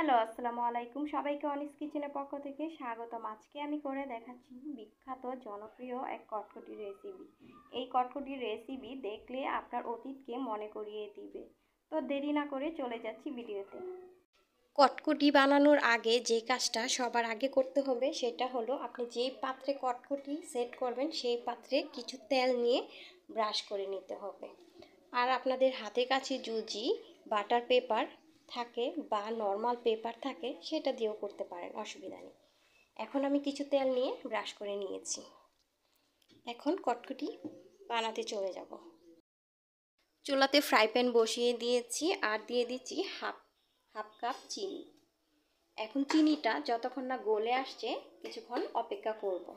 Hello, আসসালামু আলাইকুম। সবাইকে অনিস কিচেনের পক্ষ থেকে স্বাগতম। আজকে আমি করে দেখাচ্ছি বিখ্যাত জনপ্রিয় এক কটকটি রেসিপি। এই কটকটি রেসিপি দেখলে আপনার অতীতকে মনে করিয়ে দিবে। তো দেরি না করে চলে যাচ্ছি ভিডিওতে। কটকটি বানানোর আগে যে কাজটা সবার আগে করতে হবে সেটা হলো আপনি যেই পাত্রে কটকটি সেট করবেন সেই পাত্রে কিছু তেল নিয়ে ব্রাশ করে নিতে হবে। আর আপনাদের হাতের কাছে যদি বাটার পেপার থাকে বা নর্মাল পেপার থাকে সেটা দিয়েও করতে পারেন, অসুবিধা নেই। এখন আমি কিছু তেল নিয়ে ব্রাশ করে নিয়েছি। এখন কটকটি বানাতে চলে যাব। চুলাতে ফ্রাই প্যান বসিয়ে দিয়েছি আর দিয়ে দিচ্ছি হাফ কাপ চিনি। এখন চিনিটা যতক্ষণ না গলে আসছে কিছুক্ষণ অপেক্ষা করব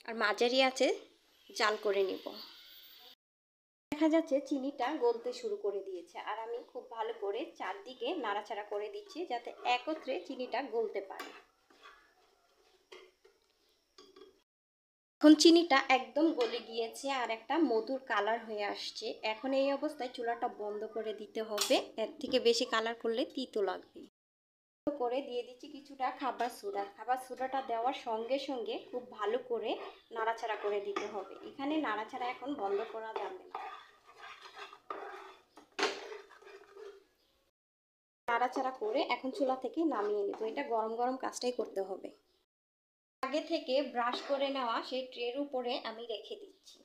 আর মাঝারি আঁচে জাল করে নিব। দেখা যাচ্ছে চিনিটা গলতে শুরু করে দিয়েছে আর আমি খুব ভালো করে চারদিকে নাড়াচাড়া করে দিচ্ছি যাতে একত্রে চিনিটা গলতে পারে। এখন চিনিটা একদম গলে গিয়েছে আর একটা মধুর কালার হয়ে আসছে। এখন এই অবস্থায় চুলাটা বন্ধ করে দিতে হবে, এর থেকে বেশি কালার করলে তিতো লাগবে। করে দিয়ে দিচ্ছি কিছুটা খাবার সোডাটা দেওয়ার সঙ্গে সঙ্গে খুব ভালো করে নাড়াচাড়া করে দিতে হবে। এখানে নাড়াচাড়া এখন বন্ধ করা যাবে না। নাড়াচাড়া করে এখন চুলা থেকে নামিয়ে নিব। এটা গরম গরম কাজটাই করতে হবে। আগে থেকে ব্রাশ করে নেওয়া সেই ট্রের উপরে আমি রেখে দিচ্ছি।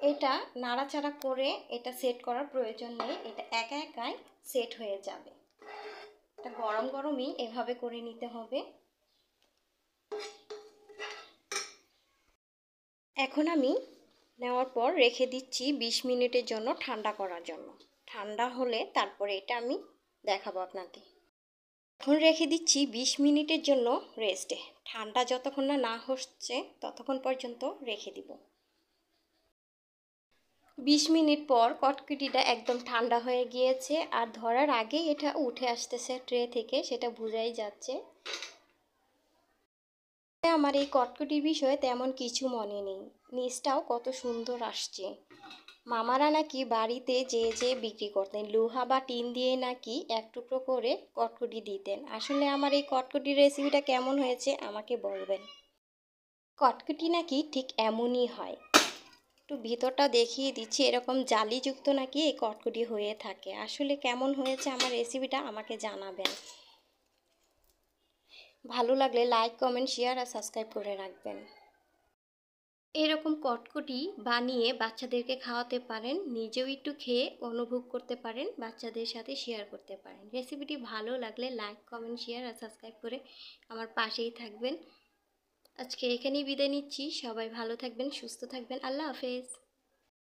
এটা নাড়াচাড়া করে এটা সেট করার প্রয়োজন নেই, এটা একা একাই সেট হয়ে যাবে। এটা গরম গরমই এভাবে করে নিতে হবে। এখন আমি নেওয়ার পর রেখে দিচ্ছি 20 মিনিটের জন্য ঠান্ডা করার জন্য। ঠান্ডা হলে তারপরে এটা আমি দেখাবো আপনাকে। এখন রেখে দিচ্ছি 20 মিনিটের জন্য রেস্টে। ঠান্ডা যতক্ষণ না হচ্ছে ততক্ষণ পর্যন্ত রেখে দিব। 20 মিনিট পর কটকটিটা একদম ঠান্ডা হয়ে গিয়েছে আর ধরার আগে এটা উঠে আসতেছে ট্রে থেকে, সেটা বোঝাই যাচ্ছে। আমার এই কটকটির বিষয়ে তেমন কিছু মনে নেই, নিচটাও কত সুন্দর আসছে। মামারা নাকি বাড়িতে যে বিক্রি করতেন লোহা বা টিন দিয়ে নাকি এক টুকরো করে কটকটি দিতেন। আসলে আমার এই কটকটির রেসিপিটা কেমন হয়েছে আমাকে বলবেন। কটকটি নাকি ঠিক এমনই হয়, একটু ভিতরটা দেখিয়ে দিচ্ছি, এরকম জালিযুক্ত নাকি এই কটকটি হয়ে থাকে। আসলে কেমন হয়েছে আমার রেসিপিটা আমাকে জানাবেন। ভালো লাগলে লাইক, কমেন্ট, শেয়ার আর সাবস্ক্রাইব করে রাখবেন। এরকম কটকটি বানিয়ে বাচ্চাদেরকে খাওয়াতে পারেন, নিজেও একটু খেয়ে অনুভব করতে পারেন, বাচ্চাদের সাথে শেয়ার করতে পারেন। রেসিপিটি ভালো লাগলে লাইক, কমেন্ট, শেয়ার আর সাবস্ক্রাইব করে আমার পাশেই থাকবেন। আজকে এখানেই বিদায় নিচ্ছি। সবাই ভালো থাকবেন, সুস্থ থাকবেন। আল্লাহ হাফেজ।